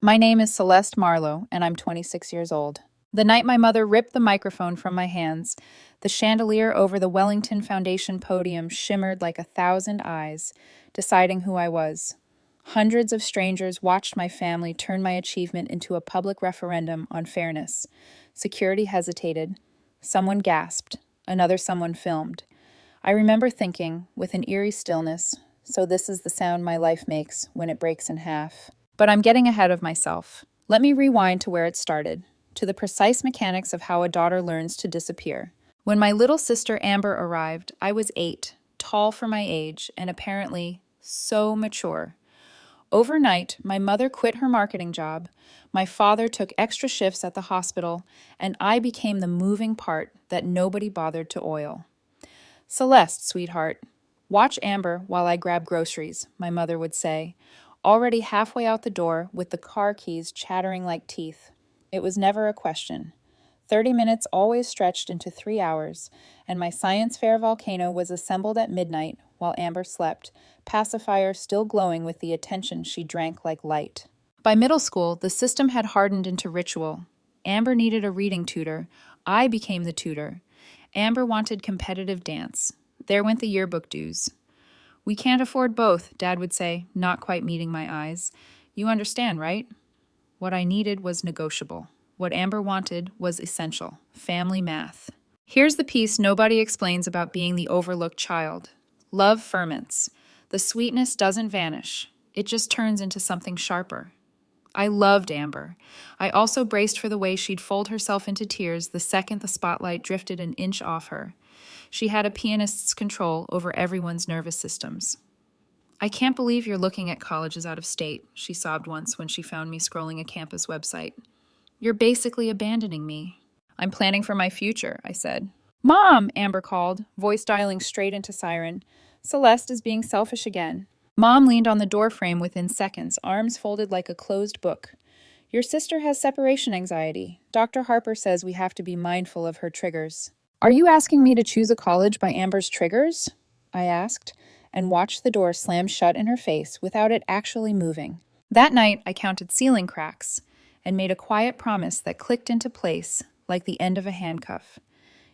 My name is Celeste Marlowe, and I'm 26 years old. The night my mother ripped the microphone from my hands, the chandelier over the Wellington Foundation podium shimmered like 1,000 eyes, deciding who I was. Hundreds of strangers watched my family turn my achievement into a public referendum on fairness. Security hesitated. Someone gasped. Another someone filmed. I remember thinking, with an eerie stillness, so this is the sound my life makes when it breaks in half. But I'm getting ahead of myself. Let me rewind to where it started, to the precise mechanics of how a daughter learns to disappear. When my little sister Amber arrived, I was 8, tall for my age, and apparently so mature. Overnight, my mother quit her marketing job, my father took extra shifts at the hospital, and I became the moving part that nobody bothered to oil. Celeste, sweetheart, watch Amber while I grab groceries, my mother would say, already halfway out the door with the car keys chattering like teeth. It was never a question. 30 minutes always stretched into 3 hours, and my science fair volcano was assembled at midnight while Amber slept, pacifier still glowing with the attention she drank like light. By middle school, the system had hardened into ritual. Amber needed a reading tutor. I became the tutor. Amber wanted competitive dance. There went the yearbook dues. We can't afford both, Dad would say, not quite meeting my eyes. You understand, right? What I needed was negotiable. What Amber wanted was essential. Family math. Here's the piece nobody explains about being the overlooked child. Love ferments. The sweetness doesn't vanish. It just turns into something sharper. I loved Amber. I also braced for the way she'd fold herself into tears the second the spotlight drifted an inch off her. She had a pianist's control over everyone's nervous systems. I can't believe you're looking at colleges out of state, she sobbed once when she found me scrolling a campus website. You're basically abandoning me. I'm planning for my future, I said. Mom, Amber called, voice dialing straight into siren. Celeste is being selfish again. Mom leaned on the doorframe within seconds, arms folded like a closed book. Your sister has separation anxiety. Dr. Harper says we have to be mindful of her triggers. Are you asking me to choose a college by Amber's triggers? I asked, and watched the door slam shut in her face without it actually moving. That night, I counted ceiling cracks and made a quiet promise that clicked into place like the end of a handcuff.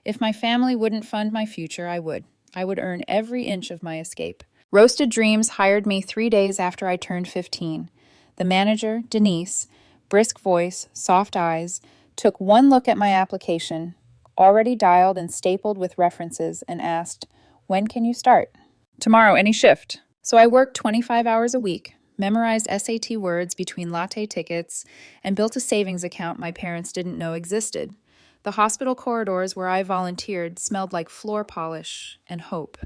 If my family wouldn't fund my future, I would. I would earn every inch of my escape. Roasted Dreams hired me 3 days after I turned 15. The manager, Denise, brisk voice, soft eyes, took one look at my application, already dialed and stapled with references, and asked, "When can you start?" "Tomorrow, any shift." So I worked 25 hours a week, memorized SAT words between latte tickets, and built a savings account my parents didn't know existed. The hospital corridors where I volunteered smelled like floor polish and hope.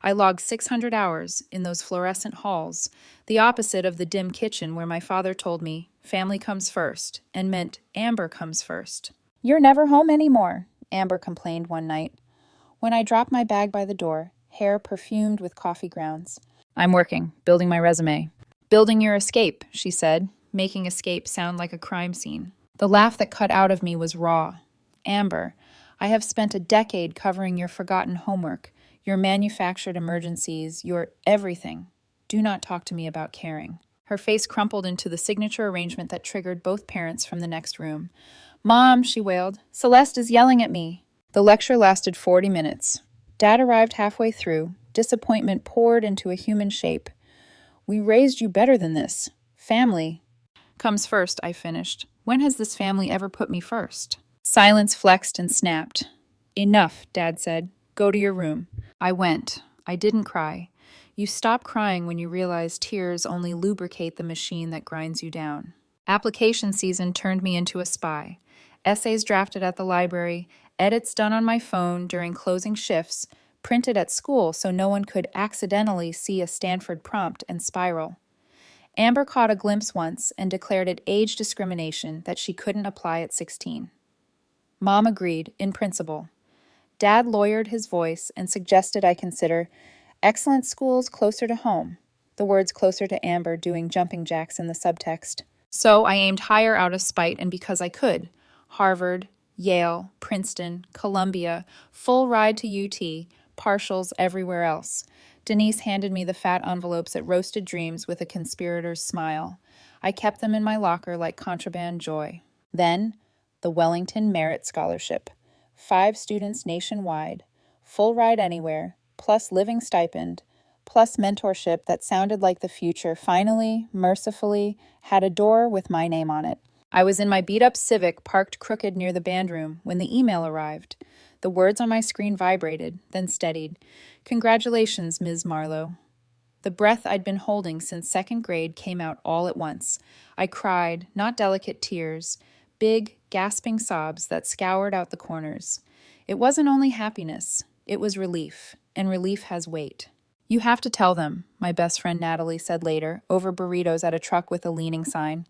I logged 600 hours in those fluorescent halls, the opposite of the dim kitchen where my father told me family comes first and meant Amber comes first. You're never home anymore, Amber complained one night. When I dropped my bag by the door, hair perfumed with coffee grounds. I'm working, building my resume. Building your escape, she said, making escape sound like a crime scene. The laugh that cut out of me was raw. Amber, I have spent a decade covering your forgotten homework, your manufactured emergencies, your everything. Do not talk to me about caring. Her face crumpled into the signature arrangement that triggered both parents from the next room. Mom, she wailed, Celeste is yelling at me. The lecture lasted 40 minutes. Dad arrived halfway through. Disappointment poured into a human shape. We raised you better than this. Family comes first, I finished. When has this family ever put me first? Silence flexed and snapped. Enough, Dad said. Go to your room. I went. I didn't cry. You stop crying when you realize tears only lubricate the machine that grinds you down. Application season turned me into a spy. Essays drafted at the library, edits done on my phone during closing shifts, printed at school so no one could accidentally see a Stanford prompt and spiral. Amber caught a glimpse once and declared it age discrimination that she couldn't apply at 16. Mom agreed, in principle. Dad lawyered his voice and suggested I consider excellent schools closer to home, the words closer to Amber doing jumping jacks in the subtext. So I aimed higher out of spite and because I could. Harvard, Yale, Princeton, Columbia, full ride to UT, partials everywhere else. Denise handed me the fat envelopes at Roasted Dreams with a conspirator's smile. I kept them in my locker like contraband joy. Then, the Wellington Merit Scholarship. 5 students nationwide, full ride anywhere, plus living stipend, plus mentorship that sounded like the future finally, mercifully, had a door with my name on it. I was in my beat-up Civic parked crooked near the band room when the email arrived. The words on my screen vibrated, then steadied. "Congratulations, Ms. Marlowe." The breath I'd been holding since 2nd grade came out all at once. I cried, not delicate tears, big, gasping sobs that scoured out the corners. It wasn't only happiness, it was relief, and relief has weight. "You have to tell them," my best friend Natalie said later, over burritos at a truck with a leaning sign.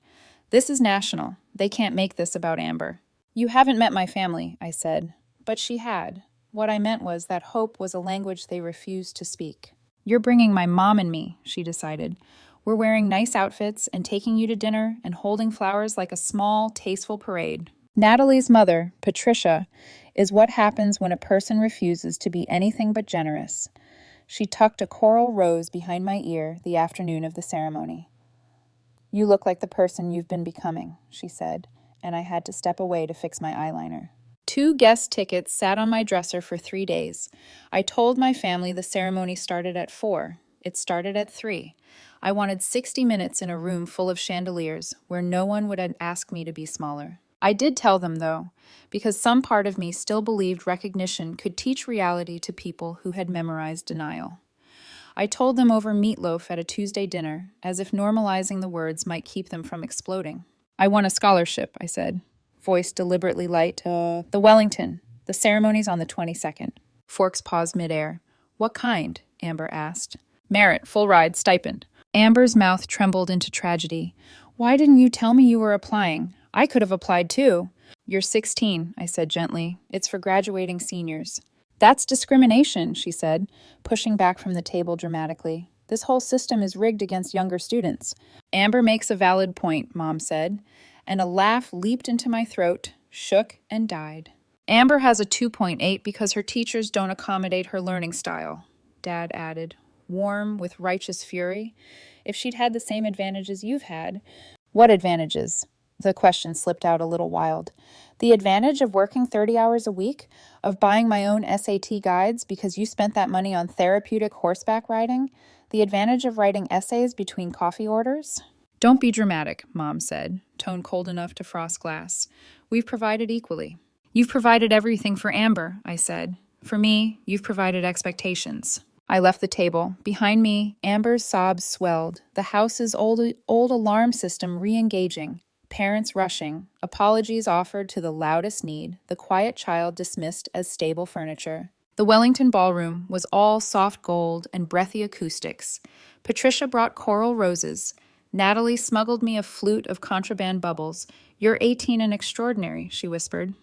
"This is national. They can't make this about Amber." "You haven't met my family," I said. But she had. What I meant was that hope was a language they refused to speak. "You're bringing my mom and me," she decided. "We're wearing nice outfits and taking you to dinner and holding flowers like a small, tasteful parade." Natalie's mother, Patricia, is what happens when a person refuses to be anything but generous. She tucked a coral rose behind my ear the afternoon of the ceremony. "You look like the person you've been becoming," she said, and I had to step away to fix my eyeliner. 2 guest tickets sat on my dresser for 3 days. I told my family the ceremony started at 4. It started at 3. I wanted 60 minutes in a room full of chandeliers where no one would ask me to be smaller. I did tell them, though, because some part of me still believed recognition could teach reality to people who had memorized denial. I told them over meatloaf at a Tuesday dinner, as if normalizing the words might keep them from exploding. "I won a scholarship," I said, voice deliberately light. The Wellington. The ceremony's on the 22nd. Forks paused midair. "What kind?" Amber asked. "Merit, full ride, stipend." Amber's mouth trembled into tragedy. "Why didn't you tell me you were applying? I could have applied too." "You're 16, I said gently. "It's for graduating seniors." "That's discrimination," she said, pushing back from the table dramatically. "This whole system is rigged against younger students." "Amber makes a valid point," Mom said, and a laugh leaped into my throat, shook, and died. "Amber has a 2.8 because her teachers don't accommodate her learning style," Dad added, warm with righteous fury. "If she'd had the same advantages you've had—" "What advantages?" The question slipped out a little wild. "The advantage of working 30 hours a week? Of buying my own SAT guides because you spent that money on therapeutic horseback riding? The advantage of writing essays between coffee orders?" "Don't be dramatic," Mom said, tone cold enough to frost glass. "We've provided equally." "You've provided everything for Amber," I said. "For me, you've provided expectations." I left the table. Behind me, Amber's sobs swelled, the house's old alarm system re-engaging. Parents rushing, apologies offered to the loudest need, the quiet child dismissed as stable furniture. The Wellington ballroom was all soft gold and breathy acoustics. Patricia brought coral roses. Natalie smuggled me a flute of contraband bubbles. "You're 18 and extraordinary," she whispered.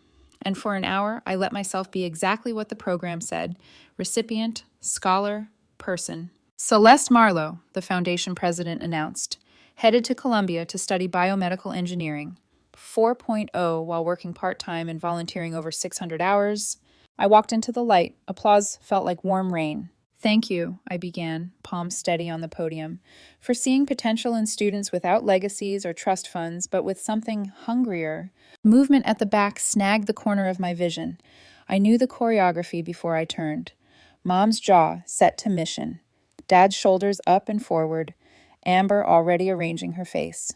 And for an hour, I let myself be exactly what the program said: recipient, scholar, person. "Celeste Marlowe," the foundation president announced, headed to Columbia to study biomedical engineering. 4.0 while working part-time and volunteering over 600 hours. I walked into the light. Applause felt like warm rain. "Thank you," I began, palms steady on the podium, "for seeing potential in students without legacies or trust funds, but with something hungrier." Movement at the back snagged the corner of my vision. I knew the choreography before I turned. Mom's jaw set to mission. Dad's shoulders up and forward. Amber already arranging her face.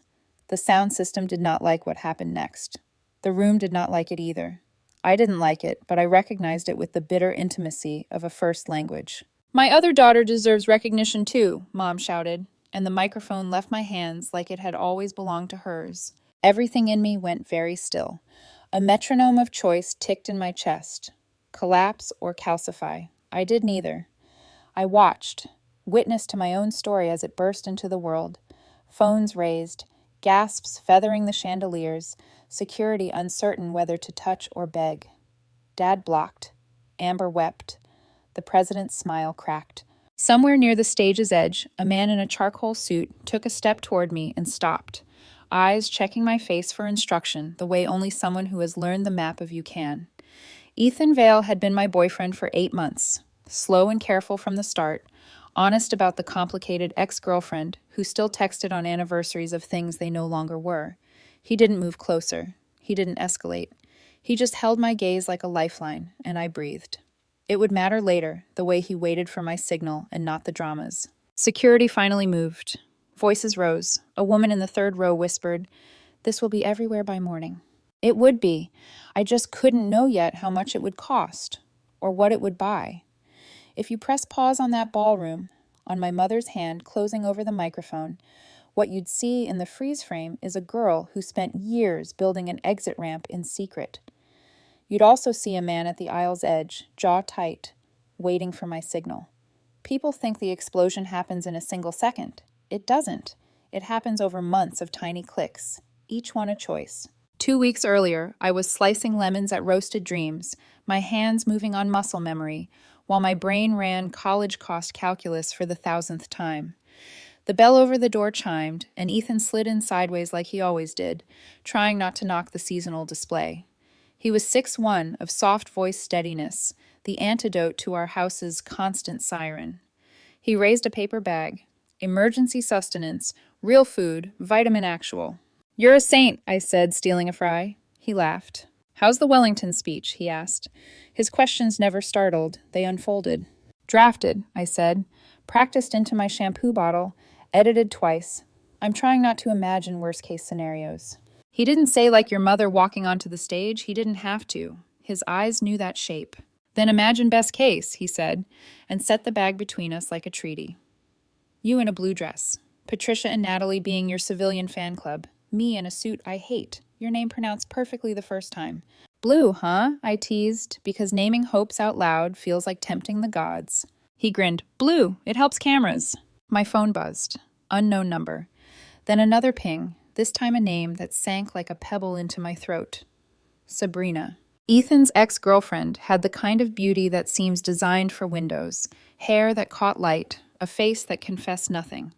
The sound system did not like what happened next. The room did not like it either. I didn't like it, but I recognized it with the bitter intimacy of a first language. "My other daughter deserves recognition too," Mom shouted, and the microphone left my hands like it had always belonged to hers. Everything in me went very still. A metronome of choice ticked in my chest. Collapse or calcify. I did neither. I watched, witness to my own story as it burst into the world. Phones raised, gasps feathering the chandeliers, security uncertain whether to touch or beg. Dad blocked. Amber wept. The president's smile cracked. Somewhere near the stage's edge, a man in a charcoal suit took a step toward me and stopped, eyes checking my face for instruction the way only someone who has learned the map of you can. Ethan Vale had been my boyfriend for 8 months, slow and careful from the start, honest about the complicated ex-girlfriend who still texted on anniversaries of things they no longer were. He didn't move closer. He didn't escalate. He just held my gaze like a lifeline, and I breathed. It would matter later, the way he waited for my signal and not the dramas. Security finally moved. Voices rose. A woman in the third row whispered, "This will be everywhere by morning." It would be. I just couldn't know yet how much it would cost, or what it would buy. If you press pause on that ballroom, on my mother's hand closing over the microphone, what you'd see in the freeze frame is a girl who spent years building an exit ramp in secret. You'd also see a man at the aisle's edge, jaw tight, waiting for my signal. People think the explosion happens in a single second. It doesn't. It happens over months of tiny clicks, each one a choice. 2 weeks earlier, I was slicing lemons at Roasted Dreams, my hands moving on muscle memory, while my brain ran college cost calculus for the 1,000th time. The bell over the door chimed, and Ethan slid in sideways like he always did, trying not to knock the seasonal display. He was 6'1", of soft voice steadiness, the antidote to our house's constant siren. He raised a paper bag. Emergency sustenance, real food, vitamin actual. "You're a saint," I said, stealing a fry. He laughed. "How's the Wellington speech?" he asked. His questions never startled. They unfolded. "Drafted," I said. "Practiced into my shampoo bottle. Edited twice. I'm trying not to imagine worst-case scenarios." He didn't say like your mother walking onto the stage. He didn't have to. His eyes knew that shape. "Then imagine best case," he said, and set the bag between us like a treaty. "You in a blue dress. Patricia and Natalie being your civilian fan club. Me in a suit I hate. Your name pronounced perfectly the first time. Blue, huh?" I teased, because naming hopes out loud feels like tempting the gods. He grinned. "Blue. It helps cameras." My phone buzzed. Unknown number. Then another ping, this time a name that sank like a pebble into my throat. Sabrina. Ethan's ex-girlfriend had the kind of beauty that seems designed for windows, hair that caught light, a face that confessed nothing.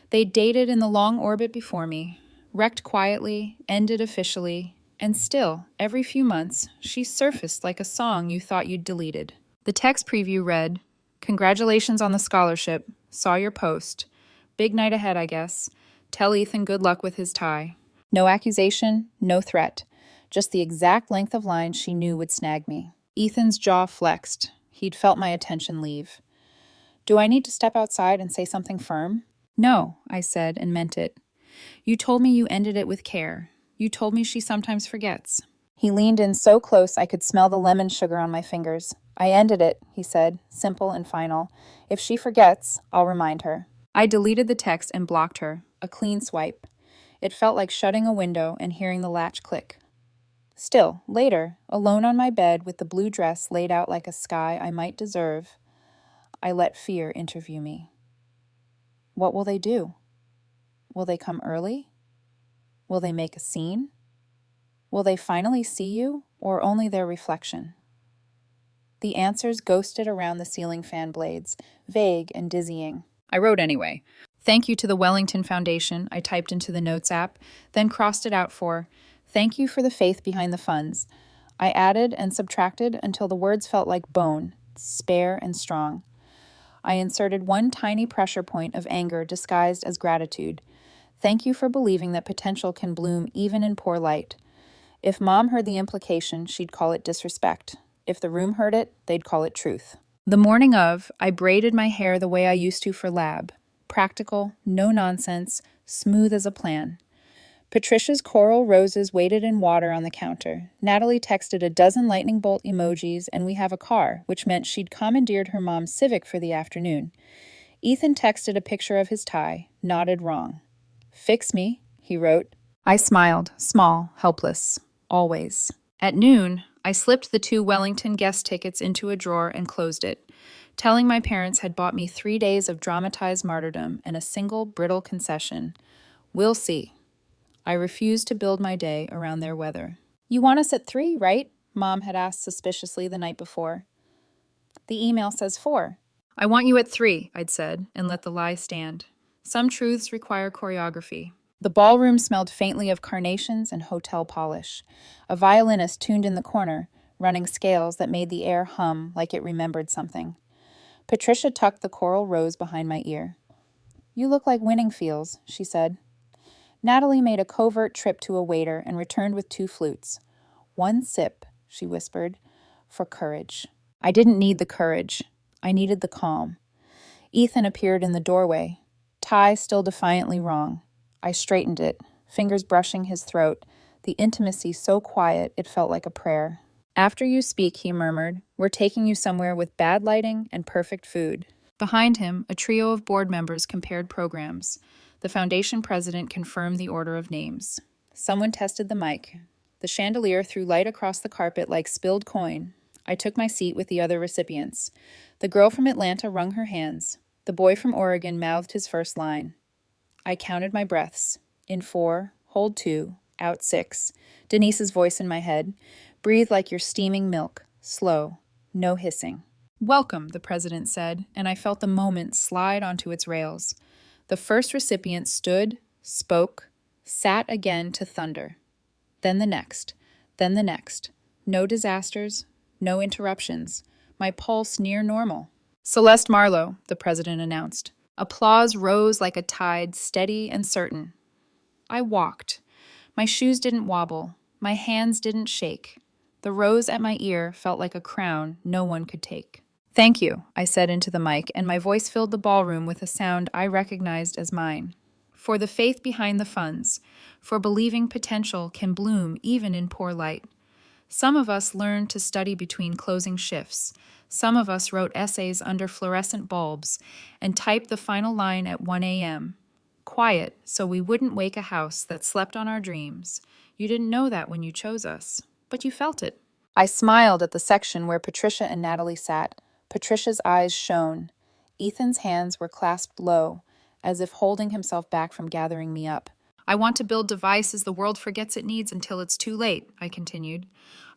They dated in the long orbit before me, wrecked quietly, ended officially, and still, every few months, she surfaced like a song you thought you'd deleted. The text preview read, "Congratulations on the scholarship. Saw your post. Big night ahead, I guess. Tell Ethan good luck with his tie." No accusation, no threat. Just the exact length of line she knew would snag me. Ethan's jaw flexed. He'd felt my attention leave. "Do I need to step outside and say something firm?" "No," I said, and meant it. "You told me you ended it with care. You told me she sometimes forgets." He leaned in so close I could smell the lemon sugar on my fingers. "I ended it," he said, simple and final. "If she forgets, I'll remind her." I deleted the text and blocked her, a clean swipe. It felt like shutting a window and hearing the latch click. Still, later, alone on my bed with the blue dress laid out like a sky I might deserve, I let fear interview me. What will they do? Will they come early? Will they make a scene? Will they finally see you, or only their reflection? The answers ghosted around the ceiling fan blades, vague and dizzying. I wrote anyway. "Thank you to the Wellington Foundation," I typed into the Notes app, then crossed it out for, "Thank you for the faith behind the funds." I added and subtracted until the words felt like bone, spare and strong. I inserted one tiny pressure point of anger disguised as gratitude. "Thank you for believing that potential can bloom even in poor light." If Mom heard the implication, she'd call it disrespect. If the room heard it, they'd call it truth. The morning of, I braided my hair the way I used to for lab. Practical, no nonsense, smooth as a plan. Patricia's coral roses waited in water on the counter. Natalie texted a dozen lightning bolt emojis, and we have a car, which meant she'd commandeered her mom's Civic for the afternoon. Ethan texted a picture of his tie, nodded wrong. "Fix me," he wrote. I smiled, small, helpless, always. At noon, I slipped the 2 Wellington guest tickets into a drawer and closed it, telling my parents had bought me 3 days of dramatized martyrdom and a single brittle concession. We'll see. I refused to build my day around their weather. "You want us at 3, right?" Mom had asked suspiciously the night before. "The email says 4. "I want you at 3, I'd said, and let the lie stand. Some truths require choreography. The ballroom smelled faintly of carnations and hotel polish. A violinist tuned in the corner, running scales that made the air hum like it remembered something. Patricia tucked the coral rose behind my ear. "You look like winning feels," she said. Natalie made a covert trip to a waiter and returned with 2 flutes. "One sip," she whispered, "for courage." I didn't need the courage. I needed the calm. Ethan appeared in the doorway, tie still defiantly wrong. I straightened it, fingers brushing his throat, the intimacy so quiet it felt like a prayer. "After you speak," he murmured, "we're taking you somewhere with bad lighting and perfect food." Behind him, a trio of board members compared programs. The foundation president confirmed the order of names. Someone tested the mic. The chandelier threw light across the carpet like spilled coin. I took my seat with the other recipients. The girl from Atlanta wrung her hands. The boy from Oregon mouthed his first line. I counted my breaths. In 4, hold 2, out 6. Denise's voice in my head. Breathe like you're steaming milk. Slow. No hissing. "Welcome," the president said, and I felt the moment slide onto its rails. The first recipient stood, spoke, sat again to thunder. Then the next. Then the next. No disasters. No interruptions. My pulse near normal. "Celeste Marlowe," the president announced. Applause rose like a tide, steady and certain. I walked. My shoes didn't wobble. My hands didn't shake. The rose at my ear felt like a crown no one could take. "Thank you," I said into the mic, and my voice filled the ballroom with a sound I recognized as mine. "For the faith behind the funds, for believing potential can bloom even in poor light. Some of us learned to study between closing shifts. Some of us wrote essays under fluorescent bulbs and typed the final line at 1 a.m. Quiet, so we wouldn't wake a house that slept on our dreams. You didn't know that when you chose us, but you felt it." I smiled at the section where Patricia and Natalie sat. Patricia's eyes shone. Ethan's hands were clasped low, as if holding himself back from gathering me up. "I want to build devices the world forgets it needs until it's too late," I continued.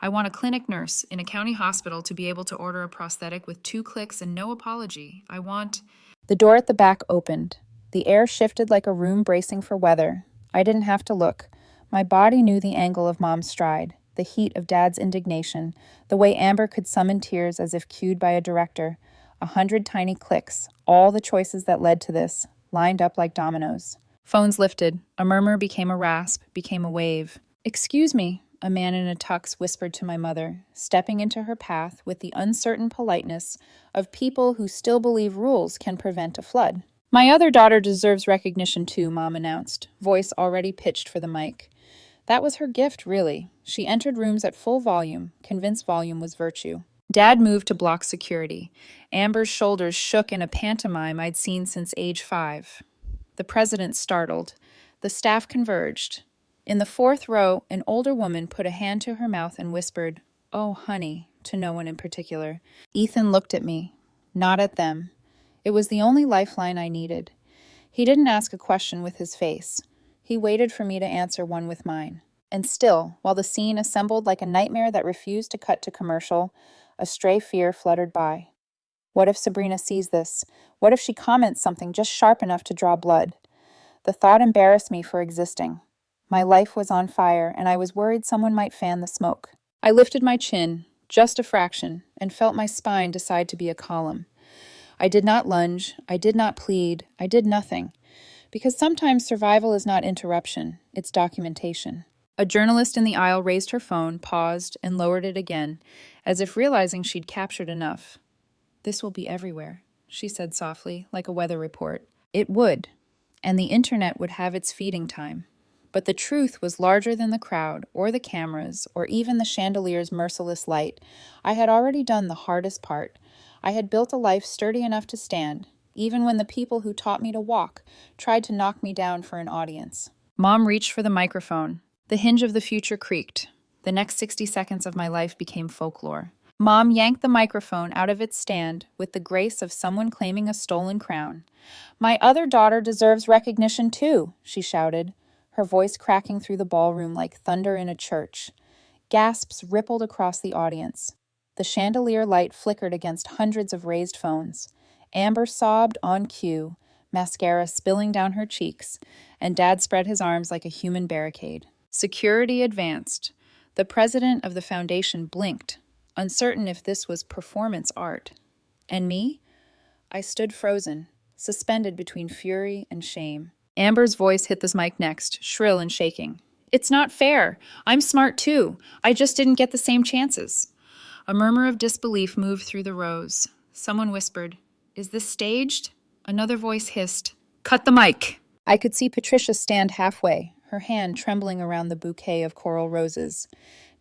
"I want a clinic nurse in a county hospital to be able to order a prosthetic with 2 clicks and no apology. I want—" The door at the back opened. The air shifted like a room bracing for weather. I didn't have to look. My body knew the angle of Mom's stride, the heat of Dad's indignation, the way Amber could summon tears as if cued by a director. 100 tiny clicks, all the choices that led to this, lined up like dominoes. Phones lifted. A murmur became a rasp, became a wave. "Excuse me," a man in a tux whispered to my mother, stepping into her path with the uncertain politeness of people who still believe rules can prevent a flood. "My other daughter deserves recognition too," Mom announced, voice already pitched for the mic. That was her gift, really. She entered rooms at full volume, convinced volume was virtue. Dad moved to block security. Amber's shoulders shook in a pantomime I'd seen since age 5. The president startled. The staff converged. In the 4th row, an older woman put a hand to her mouth and whispered, "Oh, honey," to no one in particular. Ethan looked at me, not at them. It was the only lifeline I needed. He didn't ask a question with his face. He waited for me to answer one with mine. And still, while the scene assembled like a nightmare that refused to cut to commercial, a stray fear fluttered by. What if Sabrina sees this? What if she comments something just sharp enough to draw blood? The thought embarrassed me for existing. My life was on fire, and I was worried someone might fan the smoke. I lifted my chin, just a fraction, and felt my spine decide to be a column. I did not lunge, I did not plead, I did nothing. Because sometimes survival is not interruption, it's documentation. A journalist in the aisle raised her phone, paused, and lowered it again, as if realizing she'd captured enough. "This will be everywhere," she said softly, like a weather report. It would, and the internet would have its feeding time. But the truth was larger than the crowd, or the cameras, or even the chandelier's merciless light. I had already done the hardest part. I had built a life sturdy enough to stand, even when the people who taught me to walk tried to knock me down for an audience. Mom reached for the microphone. The hinge of the future creaked. The next 60 seconds of my life became folklore. Mom yanked the microphone out of its stand with the grace of someone claiming a stolen crown. "My other daughter deserves recognition too," she shouted, her voice cracking through the ballroom like thunder in a church. Gasps rippled across the audience. The chandelier light flickered against hundreds of raised phones. Amber sobbed on cue, mascara spilling down her cheeks, and Dad spread his arms like a human barricade. Security advanced. The president of the foundation blinked, uncertain if this was performance art. And me? I stood frozen, suspended between fury and shame. Amber's voice hit the mic next, shrill and shaking. It's not fair. I'm smart too. I just didn't get the same chances. A murmur of disbelief moved through the rows. Someone whispered, Is this staged? Another voice hissed, Cut the mic! I could see Patricia stand halfway, her hand trembling around the bouquet of coral roses.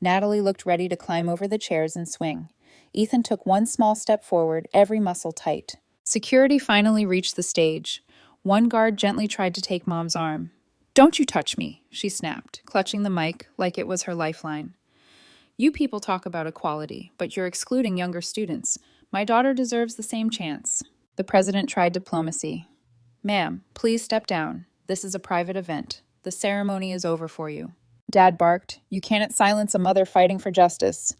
Natalie looked ready to climb over the chairs and swing. Ethan took one small step forward, every muscle tight. Security finally reached the stage. One guard gently tried to take Mom's arm. Don't you touch me, she snapped, clutching the mic like it was her lifeline. You people talk about equality, but you're excluding younger students. My daughter deserves the same chance. The president tried diplomacy. Ma'am, please step down. This is a private event. The ceremony is over for you. Dad barked, You can't silence a mother fighting for justice.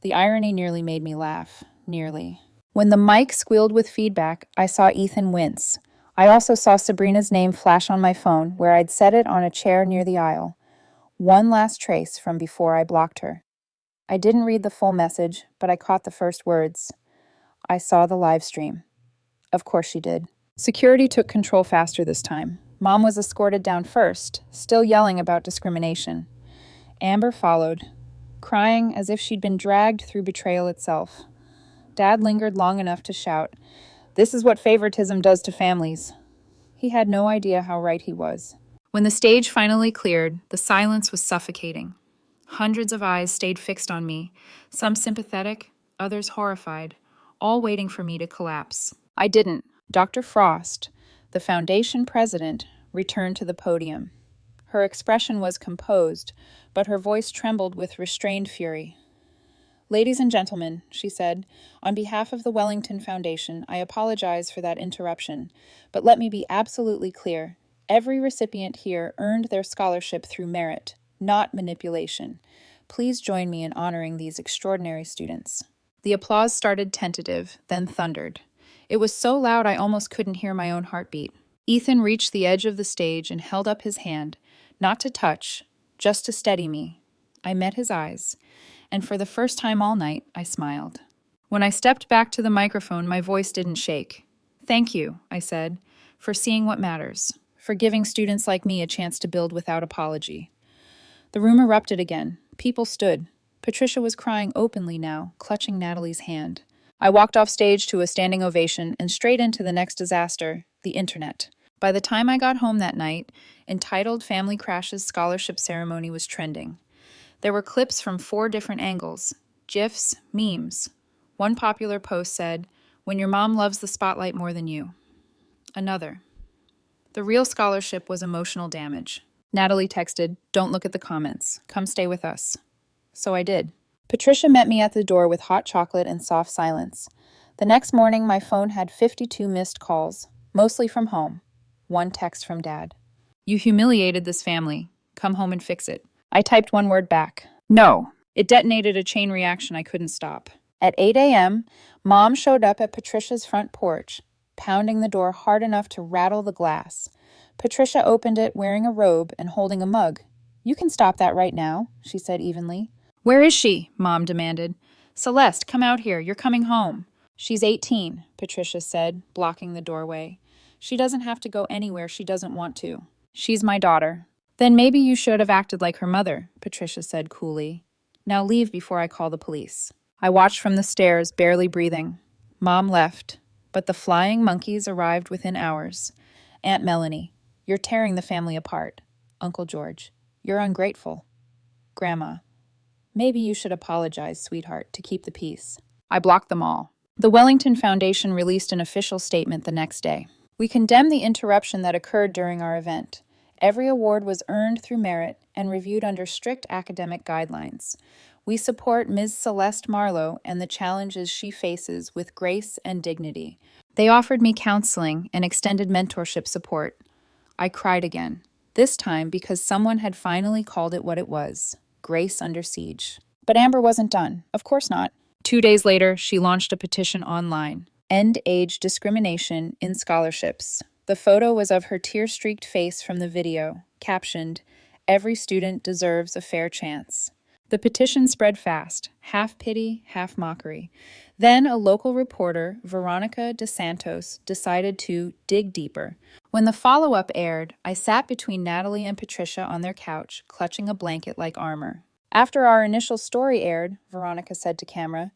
The irony nearly made me laugh. Nearly. When the mic squealed with feedback, I saw Ethan wince. I also saw Sabrina's name flash on my phone, where I'd set it on a chair near the aisle. One last trace from before I blocked her. I didn't read the full message, but I caught the first words. I saw the live stream. Of course she did. Security took control faster this time. Mom was escorted down first, still yelling about discrimination. Amber followed, crying as if she'd been dragged through betrayal itself. Dad lingered long enough to shout, This is what favoritism does to families. He had no idea how right he was. When the stage finally cleared, the silence was suffocating. Hundreds of eyes stayed fixed on me, some sympathetic, others horrified, all waiting for me to collapse. I didn't. Dr. Frost, the foundation president, returned to the podium. Her expression was composed, but her voice trembled with restrained fury. Ladies and gentlemen, she said, on behalf of the Wellington Foundation, I apologize for that interruption, but let me be absolutely clear. Every recipient here earned their scholarship through merit, not manipulation. Please join me in honoring these extraordinary students. The applause started tentative, then thundered. It was so loud I almost couldn't hear my own heartbeat. Ethan reached the edge of the stage and held up his hand, not to touch, just to steady me. I met his eyes, and for the first time all night, I smiled. When I stepped back to the microphone, my voice didn't shake. Thank you, I said, for seeing what matters, for giving students like me a chance to build without apology. The room erupted again. People stood. Patricia was crying openly now, clutching Natalie's hand. I walked off stage to a standing ovation and straight into the next disaster, the internet. By the time I got home that night, entitled Family Crash's scholarship ceremony was trending. There were clips from 4 different angles, GIFs, memes. One popular post said, When your mom loves the spotlight more than you. Another. The real scholarship was emotional damage. Natalie texted, Don't look at the comments. Come stay with us. So I did. Patricia met me at the door with hot chocolate and soft silence. The next morning, my phone had 52 missed calls, mostly from home. One text from Dad. You humiliated this family. Come home and fix it. I typed one word back. No. It detonated a chain reaction I couldn't stop. At 8 a.m., Mom showed up at Patricia's front porch, pounding the door hard enough to rattle the glass. Patricia opened it wearing a robe and holding a mug. You can stop that right now, she said evenly. Where is she? Mom demanded. Celeste, come out here. You're coming home. She's 18, Patricia said, blocking the doorway. She doesn't have to go anywhere she doesn't want to. She's my daughter. Then maybe you should have acted like her mother, Patricia said coolly. Now leave before I call the police. I watched from the stairs, barely breathing. Mom left, but the flying monkeys arrived within hours. Aunt Melanie, you're tearing the family apart. Uncle George, you're ungrateful. Grandma, maybe you should apologize, sweetheart, to keep the peace. I blocked them all. The Wellington Foundation released an official statement the next day. We condemn the interruption that occurred during our event. Every award was earned through merit and reviewed under strict academic guidelines. We support Ms. Celeste Marlowe and the challenges she faces with grace and dignity. They offered me counseling and extended mentorship support. I cried again, this time because someone had finally called it what it was, grace under siege. But Amber wasn't done. Of course not. 2 days later, she launched a petition online. End age discrimination in scholarships. The photo was of her tear-streaked face from the video, captioned, Every student deserves a fair chance. The petition spread fast, half pity, half mockery. Then a local reporter, Veronica DeSantos, decided to dig deeper. When the follow-up aired, I sat between Natalie and Patricia on their couch, clutching a blanket like armor. After our initial story aired, Veronica said to camera,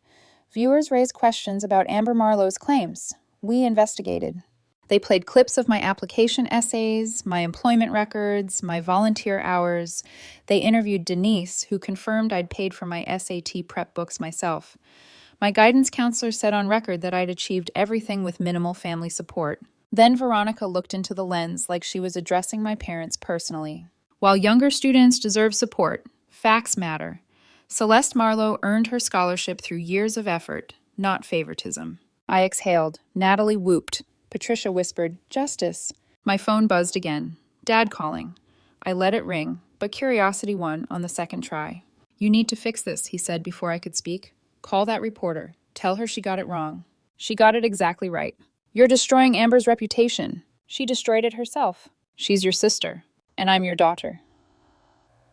viewers raised questions about Amber Marlowe's claims. We investigated. They played clips of my application essays, my employment records, my volunteer hours. They interviewed Denise, who confirmed I'd paid for my SAT prep books myself. My guidance counselor said on record that I'd achieved everything with minimal family support. Then Veronica looked into the lens like she was addressing my parents personally. While younger students deserve support, facts matter. Celeste Marlowe earned her scholarship through years of effort, not favoritism. I exhaled. Natalie whooped. Patricia whispered, "Justice." My phone buzzed again. Dad calling. I let it ring, but curiosity won on the second try. "You need to fix this," he said before I could speak. "Call that reporter. Tell her she got it wrong." She got it exactly right. "You're destroying Amber's reputation." "She destroyed it herself." "She's your sister." "And I'm your daughter."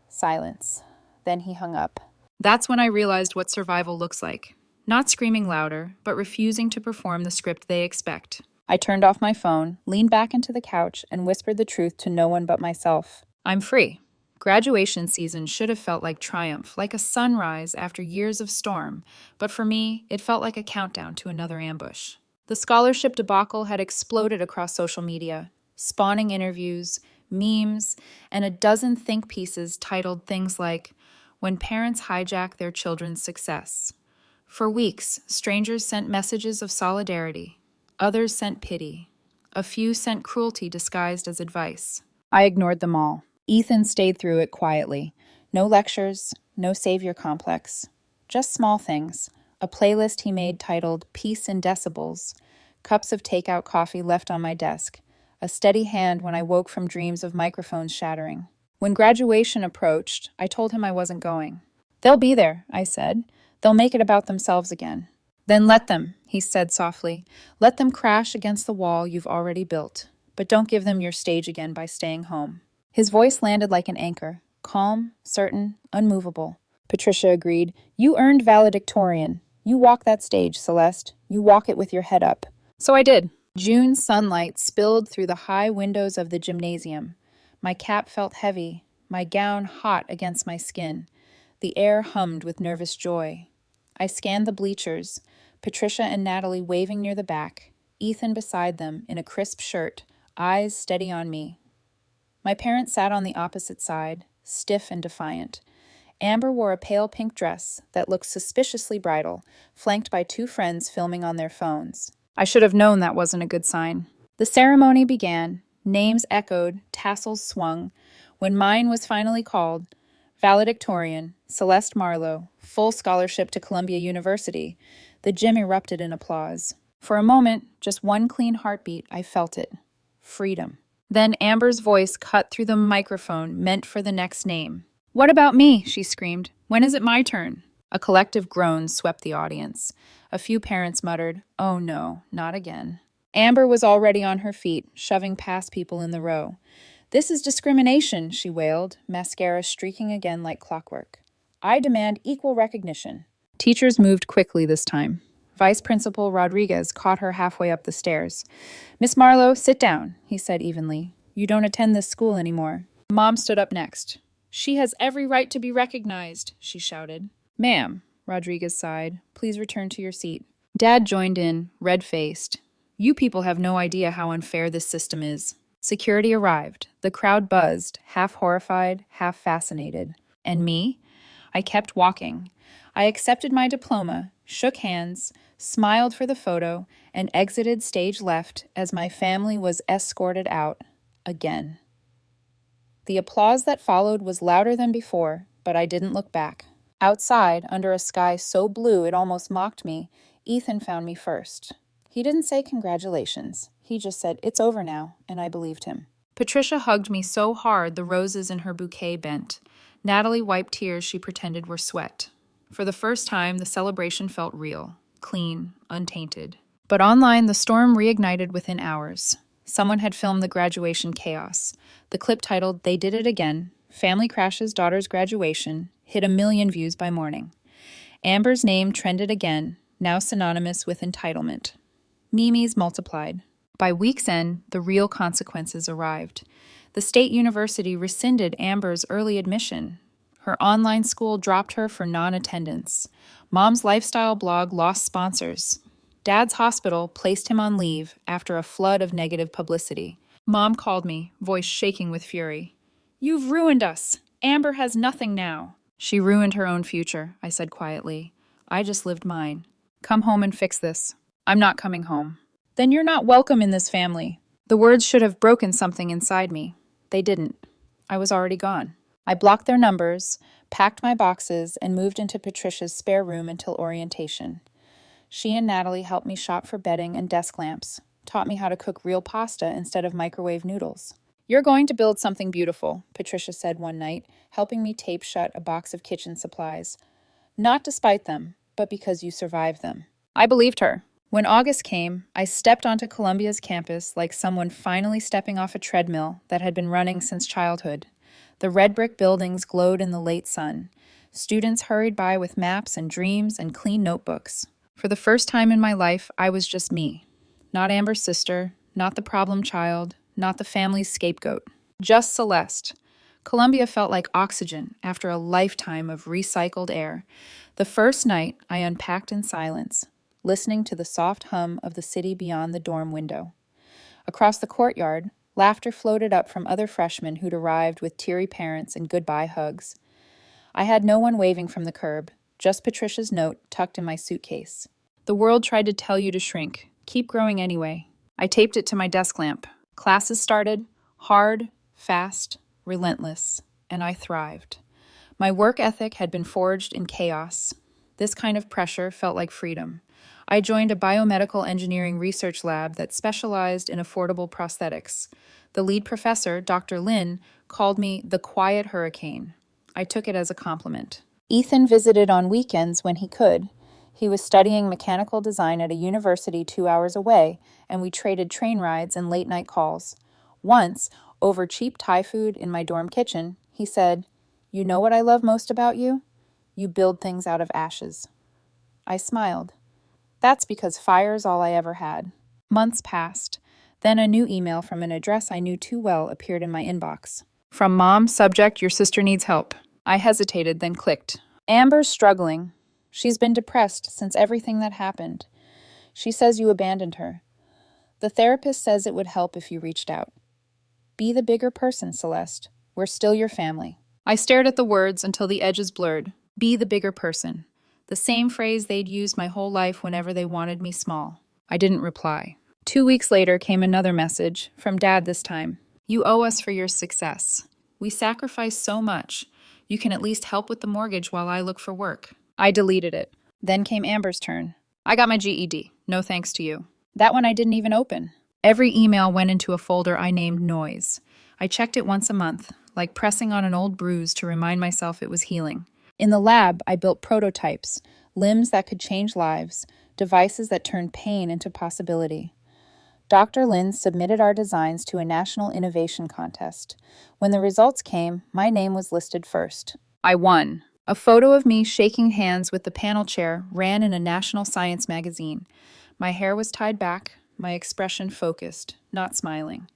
Silence. Then he hung up. That's when I realized what survival looks like. Not screaming louder, but refusing to perform the script they expect. I turned off my phone, leaned back into the couch, and whispered the truth to no one but myself. I'm free. Graduation season should have felt like triumph, like a sunrise after years of storm, but for me, it felt like a countdown to another ambush. The scholarship debacle had exploded across social media, spawning interviews, memes, and a dozen think pieces titled things like, "When Parents Hijack Their Children's Success." For weeks, strangers sent messages of solidarity. Others sent pity. A few sent cruelty disguised as advice. I ignored them all. Ethan stayed through it quietly. No lectures, no savior complex. Just small things. A playlist he made titled Peace in Decibels. Cups of takeout coffee left on my desk. A steady hand when I woke from dreams of microphones shattering. When graduation approached, I told him I wasn't going. They'll be there, I said. They'll make it about themselves again. Then let them, he said softly. Let them crash against the wall you've already built. But don't give them your stage again by staying home. His voice landed like an anchor, calm, certain, unmovable. Patricia agreed. You earned valedictorian. You walk that stage, Celeste. You walk it with your head up. So I did. June sunlight spilled through the high windows of the gymnasium. My cap felt heavy, my gown hot against my skin. The air hummed with nervous joy. I scanned the bleachers, Patricia and Natalie waving near the back, Ethan beside them in a crisp shirt, eyes steady on me. My parents sat on the opposite side, stiff and defiant. Amber wore a pale pink dress that looked suspiciously bridal, flanked by two friends filming on their phones. I should have known that wasn't a good sign. The ceremony began, names echoed, tassels swung. When mine was finally called, valedictorian, Celeste Marlowe, full scholarship to Columbia University, the gym erupted in applause. For a moment, just one clean heartbeat, I felt it. Freedom. Then Amber's voice cut through the microphone meant for the next name. What about me? She screamed. When is it my turn? A collective groan swept the audience. A few parents muttered, oh no, not again. Amber was already on her feet, shoving past people in the row. This is discrimination, she wailed, mascara streaking again like clockwork. I demand equal recognition. Teachers moved quickly this time. Vice Principal Rodriguez caught her halfway up the stairs. Miss Marlowe, sit down, he said evenly. You don't attend this school anymore. Mom stood up next. She has every right to be recognized, she shouted. Ma'am, Rodriguez sighed, please return to your seat. Dad joined in, red-faced. You people have no idea how unfair this system is. Security arrived. The crowd buzzed, half horrified, half fascinated. And me? I kept walking. I accepted my diploma, shook hands, smiled for the photo, and exited stage left as my family was escorted out again. The applause that followed was louder than before, but I didn't look back. Outside, under a sky so blue it almost mocked me, Ethan found me first. He didn't say congratulations. He just said, it's over now, and I believed him. Patricia hugged me so hard the roses in her bouquet bent. Natalie wiped tears she pretended were sweat. For the first time, the celebration felt real, clean, untainted. But online, the storm reignited within hours. Someone had filmed the graduation chaos. The clip titled, They Did It Again, Family Crashes Daughter's Graduation, hit 1 million views by morning. Amber's name trended again, now synonymous with entitlement. Memes multiplied. By week's end, the real consequences arrived. The state university rescinded Amber's early admission. Her online school dropped her for non-attendance. Mom's lifestyle blog lost sponsors. Dad's hospital placed him on leave after a flood of negative publicity. Mom called me, voice shaking with fury. "You've ruined us. Amber has nothing now." "She ruined her own future," I said quietly. "I just lived mine. Come home and fix this." "I'm not coming home." "Then you're not welcome in this family." The words should have broken something inside me. They didn't. I was already gone. I blocked their numbers, packed my boxes, and moved into Patricia's spare room until orientation. She and Natalie helped me shop for bedding and desk lamps, taught me how to cook real pasta instead of microwave noodles. "You're going to build something beautiful," Patricia said one night, helping me tape shut a box of kitchen supplies. "Not despite them, but because you survived them." I believed her. When August came, I stepped onto Columbia's campus like someone finally stepping off a treadmill that had been running since childhood. The red brick buildings glowed in the late sun. Students hurried by with maps and dreams and clean notebooks. For the first time in my life, I was just me. Not Amber's sister, not the problem child, not the family's scapegoat. Just Celeste. Columbia felt like oxygen after a lifetime of recycled air. The first night, I unpacked in silence, listening to the soft hum of the city beyond the dorm window. Across the courtyard, laughter floated up from other freshmen who'd arrived with teary parents and goodbye hugs. I had no one waving from the curb, just Patricia's note tucked in my suitcase. "The world tried to tell you to shrink. Keep growing anyway." I taped it to my desk lamp. Classes started, hard, fast, relentless, and I thrived. My work ethic had been forged in chaos. This kind of pressure felt like freedom. I joined a biomedical engineering research lab that specialized in affordable prosthetics. The lead professor, Dr. Lin, called me the quiet hurricane. I took it as a compliment. Ethan visited on weekends when he could. He was studying mechanical design at a university 2 hours away, and we traded train rides and late-night calls. Once, over cheap Thai food in my dorm kitchen, he said, "You know what I love most about you? You build things out of ashes." I smiled. That's because fire's all I ever had. Months passed. Then a new email from an address I knew too well appeared in my inbox. From Mom, subject, "Your sister needs help." I hesitated, then clicked. "Amber's struggling. She's been depressed since everything that happened. She says you abandoned her. The therapist says it would help if you reached out. Be the bigger person, Celeste. We're still your family." I stared at the words until the edges blurred. Be the bigger person. The same phrase they'd used my whole life whenever they wanted me small. I didn't reply. 2 weeks later came another message, from Dad this time. "You owe us for your success. We sacrificed so much. You can at least help with the mortgage while I look for work." I deleted it. Then came Amber's turn. "I got my GED. No thanks to you." That one I didn't even open. Every email went into a folder I named Noise. I checked it once a month, like pressing on an old bruise to remind myself it was healing. In the lab, I built prototypes, limbs that could change lives, devices that turned pain into possibility. Dr. Lin submitted our designs to a national innovation contest. When the results came, my name was listed first. I won. A photo of me shaking hands with the panel chair ran in a national science magazine. My hair was tied back, my expression focused, not smiling.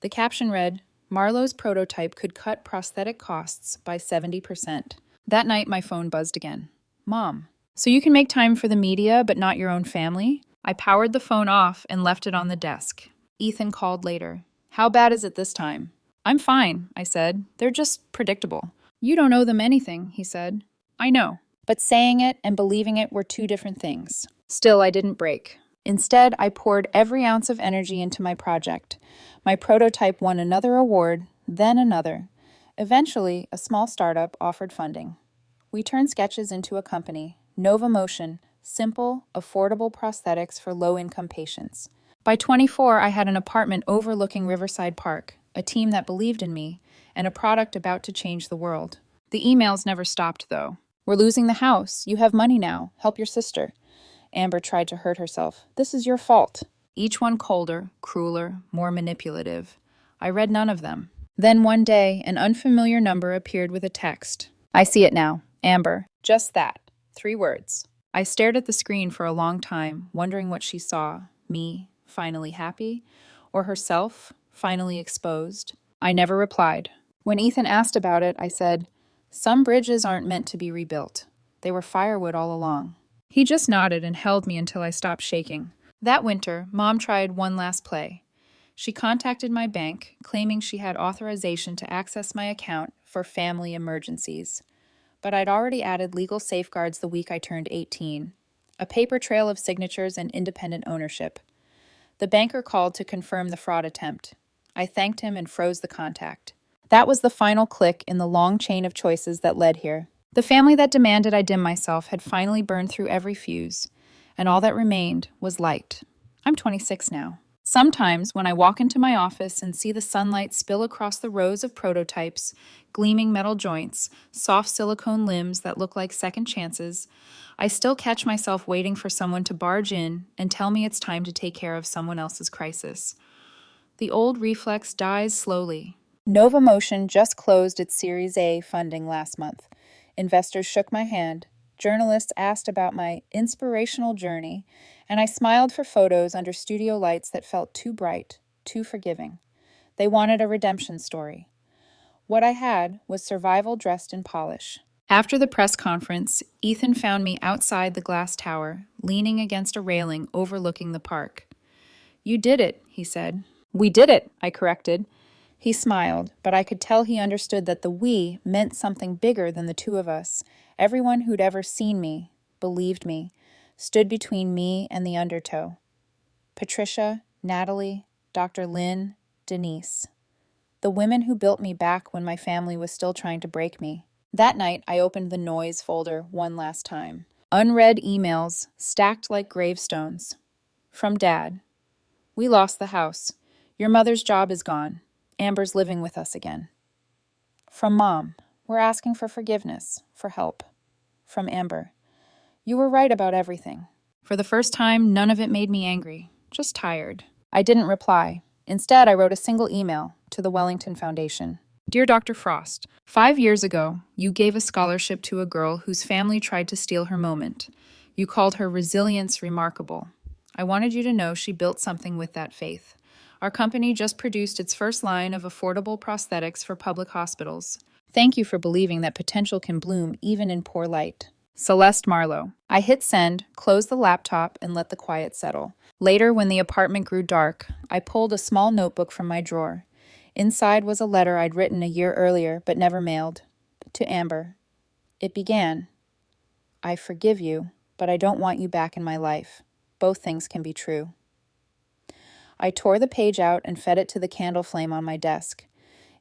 The caption read, "Marlowe's prototype could cut prosthetic costs by 70%. That night, my phone buzzed again. "Mom, so you can make time for the media but not your own family?" I powered the phone off and left it on the desk. Ethan called later. "How bad is it this time?" "I'm fine," I said. "They're just predictable." "You don't owe them anything," he said. "I know." But saying it and believing it were two different things. Still, I didn't break. Instead, I poured every ounce of energy into my project. My prototype won another award, then another. Eventually, a small startup offered funding. We turned sketches into a company, Nova Motion, simple, affordable prosthetics for low-income patients. By 24, I had an apartment overlooking Riverside Park, a team that believed in me, and a product about to change the world. The emails never stopped, though. "We're losing the house. You have money now. Help your sister." Amber tried to hurt herself. "This is your fault." Each one colder, crueler, more manipulative. I read none of them. Then one day, an unfamiliar number appeared with a text. I see it now. Amber. Just that. 3 words. I stared at the screen for a long time, wondering what she saw. Me, finally happy, or herself, finally exposed. I never replied. When Ethan asked about it, I said, "Some bridges aren't meant to be rebuilt. They were firewood all along." He just nodded and held me until I stopped shaking. That winter, Mom tried one last play. She contacted my bank, claiming she had authorization to access my account for family emergencies. But I'd already added legal safeguards the week I turned 18, a paper trail of signatures and independent ownership. The banker called to confirm the fraud attempt. I thanked him and froze the contact. That was the final click in the long chain of choices that led here. The family that demanded I dim myself had finally burned through every fuse, and all that remained was light. I'm 26 now. Sometimes, when I walk into my office and see the sunlight spill across the rows of prototypes, gleaming metal joints, soft silicone limbs that look like second chances, I still catch myself waiting for someone to barge in and tell me it's time to take care of someone else's crisis. The old reflex dies slowly. Nova Motion just closed its Series A funding last month. Investors shook my hand. Journalists asked about my inspirational journey, and I smiled for photos under studio lights that felt too bright, too forgiving. They wanted a redemption story. What I had was survival dressed in polish. After the press conference, Ethan found me outside the glass tower, leaning against a railing overlooking the park. "You did it," he said. "We did it," I corrected. He smiled, but I could tell he understood that the "we" meant something bigger than the two of us. Everyone who'd ever seen me, believed me, stood between me and the undertow. Patricia, Natalie, Dr. Lynn, Denise. The women who built me back when my family was still trying to break me. That night, I opened the noise folder one last time. Unread emails, stacked like gravestones. From Dad. "We lost the house. Your mother's job is gone. Amber's living with us again." From Mom. "We're asking for forgiveness, for help." From Amber. "You were right about everything." For the first time, none of it made me angry, just tired. I didn't reply. Instead, I wrote a single email to the Wellington Foundation. "Dear Dr. Frost, 5 years ago, you gave a scholarship to a girl whose family tried to steal her moment. You called her resilience remarkable. I wanted you to know she built something with that faith. Our company just produced its first line of affordable prosthetics for public hospitals. Thank you for believing that potential can bloom even in poor light. Celeste Marlowe." I hit send, closed the laptop, and let the quiet settle. Later, when the apartment grew dark, I pulled a small notebook from my drawer. Inside was a letter I'd written a year earlier but never mailed. To Amber. It began, "I forgive you, but I don't want you back in my life. Both things can be true." I tore the page out and fed it to the candle flame on my desk.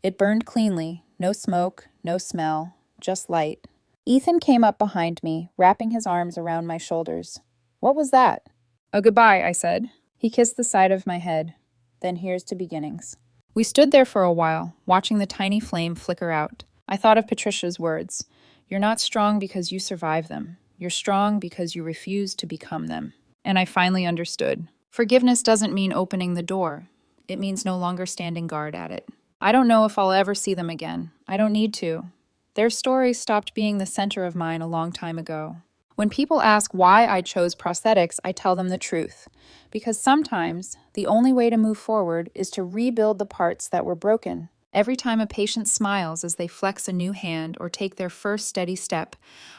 It burned cleanly, no smoke, no smell, just light. Ethan came up behind me, wrapping his arms around my shoulders. "What was that?" "A goodbye," I said. He kissed the side of my head. "Then here's to beginnings." We stood there for a while, watching the tiny flame flicker out. I thought of Patricia's words. "You're not strong because you survive them. You're strong because you refuse to become them." And I finally understood. Forgiveness doesn't mean opening the door. It means no longer standing guard at it. I don't know if I'll ever see them again. I don't need to. Their stories stopped being the center of mine a long time ago. When people ask why I chose prosthetics, I tell them the truth. Because sometimes the only way to move forward is to rebuild the parts that were broken. Every time a patient smiles as they flex a new hand or take their first steady step,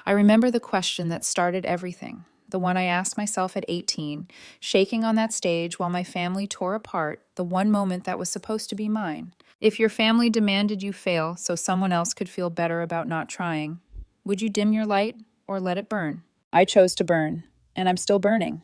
I remember the question that started everything. The one I asked myself at 18, shaking on that stage while my family tore apart the one moment that was supposed to be mine. If your family demanded you fail so someone else could feel better about not trying, would you dim your light or let it burn? I chose to burn, and I'm still burning.